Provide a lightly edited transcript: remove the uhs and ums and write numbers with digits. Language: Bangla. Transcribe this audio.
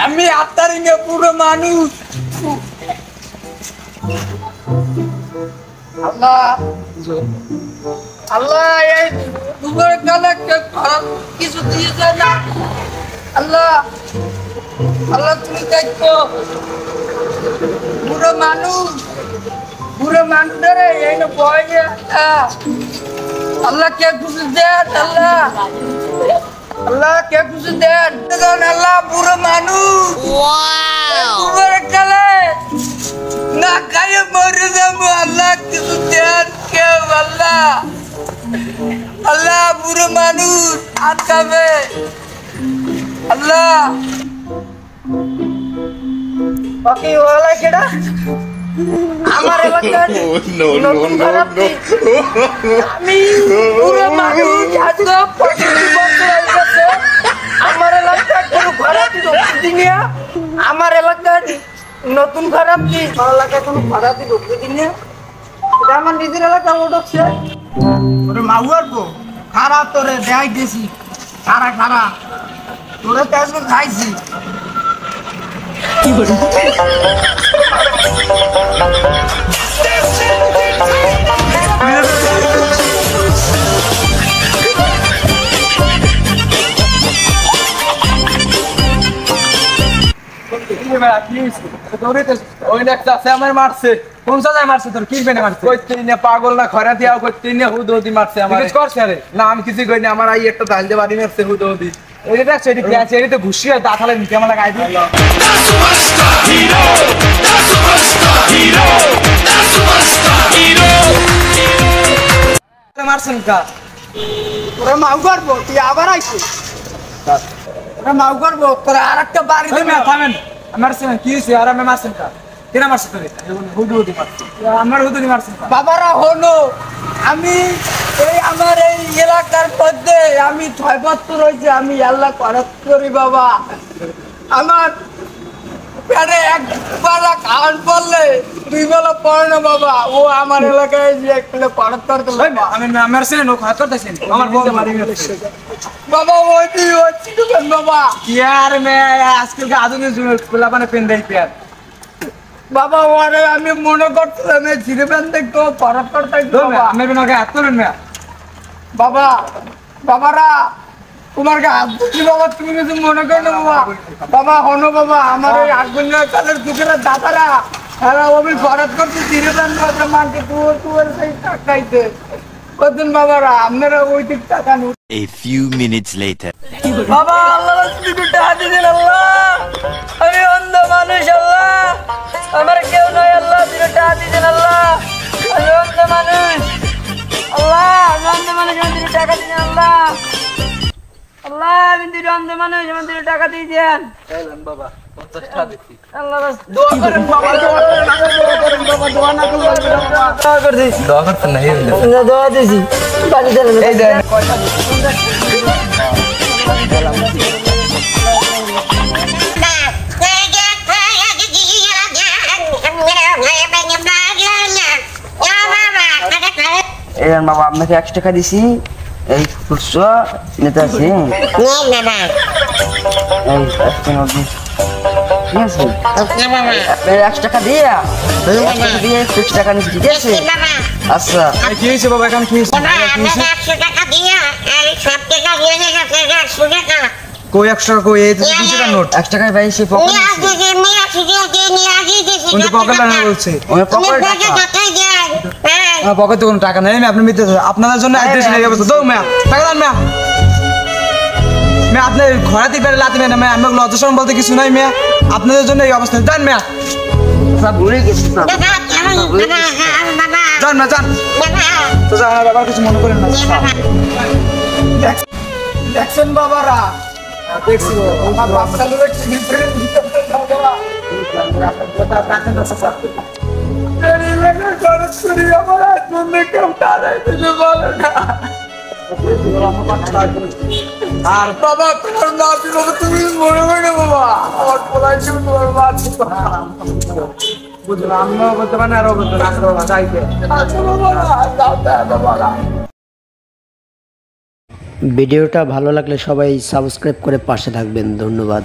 আমি আত্মারিঙ্গে পুরো মানুষ আল্লাহ আল্লাহ এই দুবার গালাকে কিছু দিয়ে যায় না আল্লাহ আল্লাহ তুমি দেখো পুরো মানুষের এই না বয়ে আল্লাহ কে কিছু দেন আল্লাহ আল্লাহ কে কিছু দেন আল্লাহ পুরো মানুষ দুবার গালে না খাইয়ে মরে যাবো আল্লাহ কিছু দেন কেউ আল্লাহ আল্লাহ পুরো মানুষ আটকাবে আল্লাহ বাকি ওলা কেডা আমার এলাকার আমি পুরো মানুষ আজকে 25 বছর হয়ে গেছে আমার এলাকার কোনো খারাপ দিনিয়া আমার এলাকার নতুন খারাপ কি এলাকায় কোনো খারাপ ঢুকতে দিনিয়া এটা আমার নিজের এলাকা উঠছে ওরে মাউয়ার গো খারাপ তোরে দেখাই দিয়েছি খারা খারা তোরে তো আজকে খাইছি কি বলি পাগল না খরা দিয়া হুদি মারছে না আমি কিছু করিনি আমার এই একটা ডাল দিয়ে বাড়ি মারছে হুদি ঘুষি হয় দাঁতালে নিতে আমার লাগাই মারছেন কা ওরা মাউ করবো তুই আবার আইছিস ওরা মাউ করবো তোরা আর একটা বাড়ি থামেন মারছেন কি হয়েছে আর আমি মারছেন কা কেনা মারছে তোরে হুদি মারছে আমার হুদি মারছেন বাবারা হলো আমি এই আমার এই এলাকার মধ্যে আমি 6 বছর হয়েছে আমি আল্লাহ করাত করি বাবা আমার পেটে একবেলা খাওয়ান পড়লে 2 বেলা পড়ে না বাবা ও আমার এলাকায় যে একটা করাত করতে আমি মারছেন ও খাত করতেছেন আমার বউ মারি গেছে বাবা ওই তুই হচ্ছি কেন বাবা यार मैं आजकल के आधुनिक जुग खुला पाने पेन दे यार বাবা ওরে আমি মনে করছিলাম এই জিরেবান দেখো করাত করতে বাবা আমি বিনাকে হাত করেন না বাবা বাবারা তোমার হাত কি বাবা তুমি কিছু মনে করো না বাবা বাবা হনো বাবা আমার এই আগুন কালের দুঃখের দাদারা এরা আমি করাত করতে জিরেবান কথা মানতে তুই সেই টাকাইতে কতদিন বাবারা আপনারা ওই দিক টাকা নি A few minutes later বাবা আল্লাহ তুমি টাকা দিন আল্লাহ আমি অন্ধ মানুষ আল্লাহ আমার কেউ নয় আল্লাহ তুমি টাকা দিন আল্লাহ আমি অন্ধ মানুষ আল্লাহ আমি অন্ধ মানুষ তুমি টাকা দিন আল্লাহ আল্লাহ আমি দুই অন্ধ মানুষ আমাদের টাকা দিয়ে দেন বাবা 50 টাকা দিছি আল্লাহ দোয়া করেন বাবা দোয়া করেন বাবা দোয়া না করলে দোয়া করে দিছি দোয়া করতে নাই দোয়া দিছি বাড়ি দেন এই দেন কয়টা এই বাবা আপনাকে 1 টাকা দিছি এই খুচরা নিতে আছে না এই একটা নদী ঠিক আছে আপনার 1 টাকা দিয়ে 50 টাকা নিচ্ছি ঠিক আছে আচ্ছা কি হয়েছে বাবা এখন কি হয়েছে কই 100 টাকা কই এই 2 টাকা নোট 1 টাকায় ভাই সে পকেট কোন পকেট না বলছে ওই পকেট টাকা আমার পকেটে কোনো টাকা নেই আমি আপনি মিথ্যে আপনাদের জন্য অ্যাড্রেস নিয়ে যাবো দাও ম্যাম টাকা দেন ম্যাম ম্যাম আপনার ঘোরাতে পারে লাতি ম্যাম আমি লজ্জাশরম বলতে কিছু নাই ম্যাম আপনাদের জন্য এই অবস্থা জান ম্যাম সব ভুলে গেছি না জান না জান তো জান আমার বাবার কিছু মনে করেন না দেখছেন বাবারা দেখছি আমার বাচ্চা লোকের খরচ করি আমার জন্য কেউ দাঁড়াই দিতে বলে না। আর বাবা তোমার মা বাবা তুমি মনে মনে বাবা আমার বলাই ছিল তোমার মা বুঝলাম আমিও বলতে পারি আরো বলতে বাবা যাইতে আচ্ছা বাবা দাও বাবা। ভিডিওটা ভালো লাগলে সবাই সাবস্ক্রাইব করে পাশে থাকবেন। ধন্যবাদ।